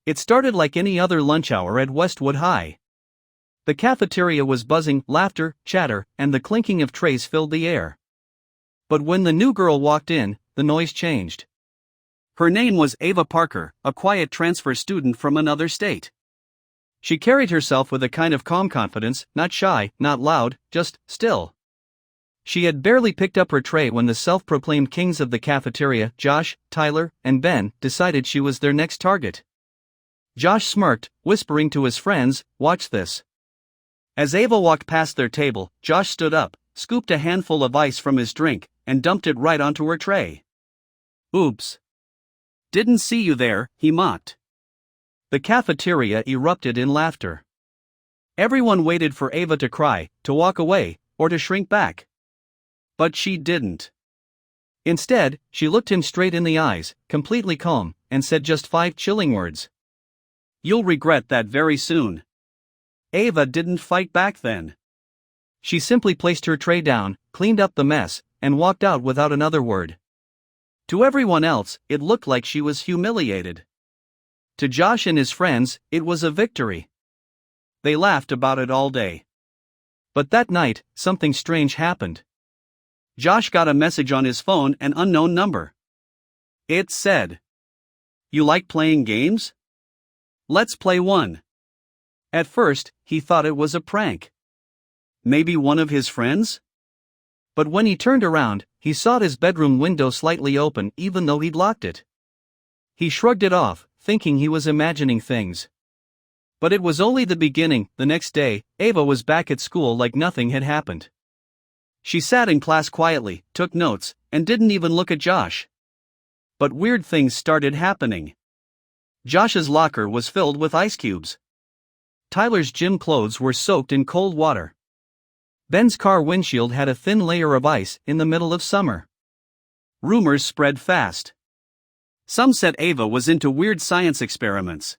It started like any other lunch hour at Westwood High. The cafeteria was buzzing, laughter, chatter, and the clinking of trays filled the air. But when the new girl walked in, the noise changed. Her name was Ava Parker, a quiet transfer student from another state. She carried herself with a kind of calm confidence, not shy, not loud, just still. She had barely picked up her tray when the self-proclaimed kings of the cafeteria, Josh, Tyler, and Ben, decided she was their next target. Josh smirked, whispering to his friends, "Watch this." As Ava walked past their table, Josh stood up, scooped a handful of ice from his drink, and dumped it right onto her tray. "Oops. Didn't see you there," he mocked. The cafeteria erupted in laughter. Everyone waited for Ava to cry, to walk away, or to shrink back. But she didn't. Instead, she looked him straight in the eyes, completely calm, and said just 5 chilling words. "You'll regret that very soon." Ava didn't fight back then. She simply placed her tray down, cleaned up the mess, and walked out without another word. To everyone else, it looked like she was humiliated. To Josh and his friends, it was a victory. They laughed about it all day. But that night, something strange happened. Josh got a message on his phone, an unknown number. It said, "You like playing games? Let's play one." At first, he thought it was a prank. Maybe one of his friends? But when he turned around, he saw his bedroom window slightly open even though he'd locked it. He shrugged it off, thinking he was imagining things. But it was only the beginning. The next day, Ava was back at school like nothing had happened. She sat in class quietly, took notes, and didn't even look at Josh. But weird things started happening. Josh's locker was filled with ice cubes. Tyler's gym clothes were soaked in cold water. Ben's car windshield had a thin layer of ice in the middle of summer. Rumors spread fast. Some said Ava was into weird science experiments.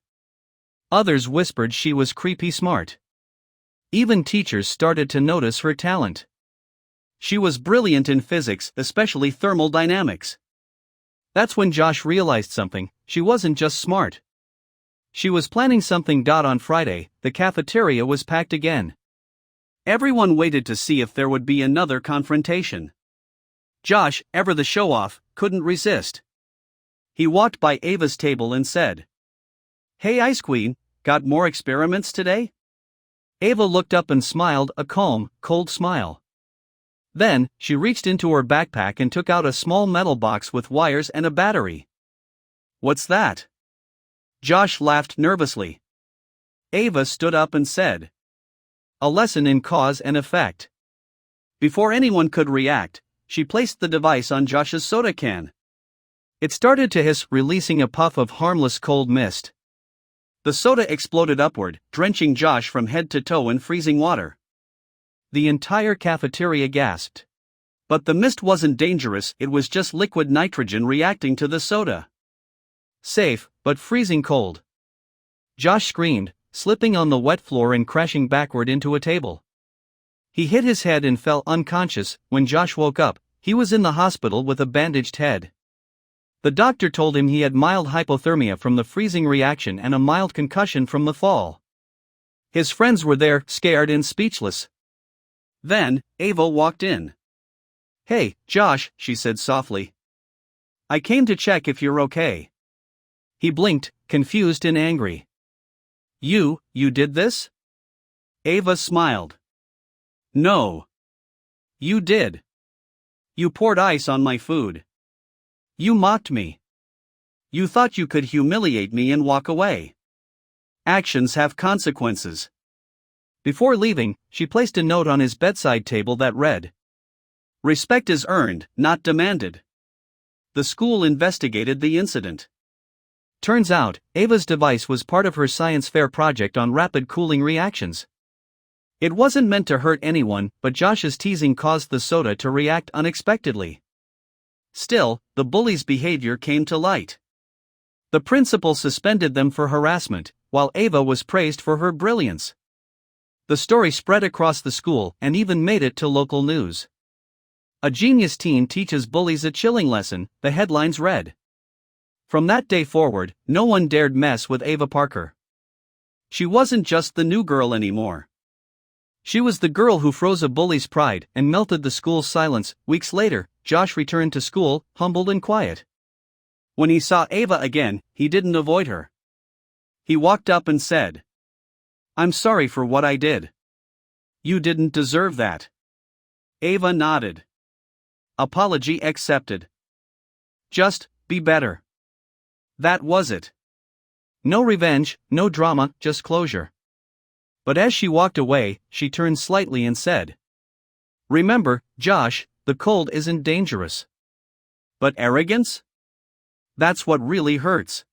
Others whispered she was creepy smart. Even teachers started to notice her talent. She was brilliant in physics, especially thermodynamics. That's when Josh realized something: she wasn't just smart. She was planning something. On Friday, the cafeteria was packed again. Everyone waited to see if there would be another confrontation. Josh, ever the show-off, couldn't resist. He walked by Ava's table and said, "Hey Ice Queen, got more experiments today?" Ava looked up and smiled, a calm, cold smile. Then, she reached into her backpack and took out a small metal box with wires and a battery. "What's that?" Josh laughed nervously. Ava stood up and said, "A lesson in cause and effect." Before anyone could react, she placed the device on Josh's soda can. It started to hiss, releasing a puff of harmless cold mist. The soda exploded upward, drenching Josh from head to toe in freezing water. The entire cafeteria gasped. But the mist wasn't dangerous, it was just liquid nitrogen reacting to the soda. Safe, but freezing cold. Josh screamed, slipping on the wet floor and crashing backward into a table. He hit his head and fell unconscious. When Josh woke up, he was in the hospital with a bandaged head. The doctor told him he had mild hypothermia from the freezing reaction and a mild concussion from the fall. His friends were there, scared and speechless. Then, Ava walked in. "Hey, Josh," she said softly. "I came to check if you're okay." He blinked, confused and angry. You did this?" Ava smiled. "No. You did. You poured ice on my food. You mocked me. You thought you could humiliate me and walk away. Actions have consequences." Before leaving, she placed a note on his bedside table that read, "Respect is earned, not demanded." The school investigated the incident. Turns out, Ava's device was part of her science fair project on rapid cooling reactions. It wasn't meant to hurt anyone, but Josh's teasing caused the soda to react unexpectedly. Still, the bullies' behavior came to light. The principal suspended them for harassment, while Ava was praised for her brilliance. The story spread across the school and even made it to local news. "A genius teen teaches bullies a chilling lesson," the headlines read. From that day forward, no one dared mess with Ava Parker. She wasn't just the new girl anymore. She was the girl who froze a bully's pride and melted the school's silence. Weeks later, Josh returned to school, humbled and quiet. When he saw Ava again, he didn't avoid her. He walked up and said, "I'm sorry for what I did. You didn't deserve that." Ava nodded. Apology accepted. Just be better. That was it. No revenge, no drama, just closure. But as she walked away, she turned slightly and said, "Remember, Josh, the cold isn't dangerous. But arrogance? That's what really hurts."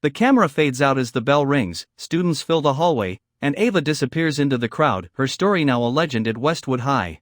The camera fades out as the bell rings, students fill the hallway, and Ava disappears into the crowd, her story now a legend at Westwood High.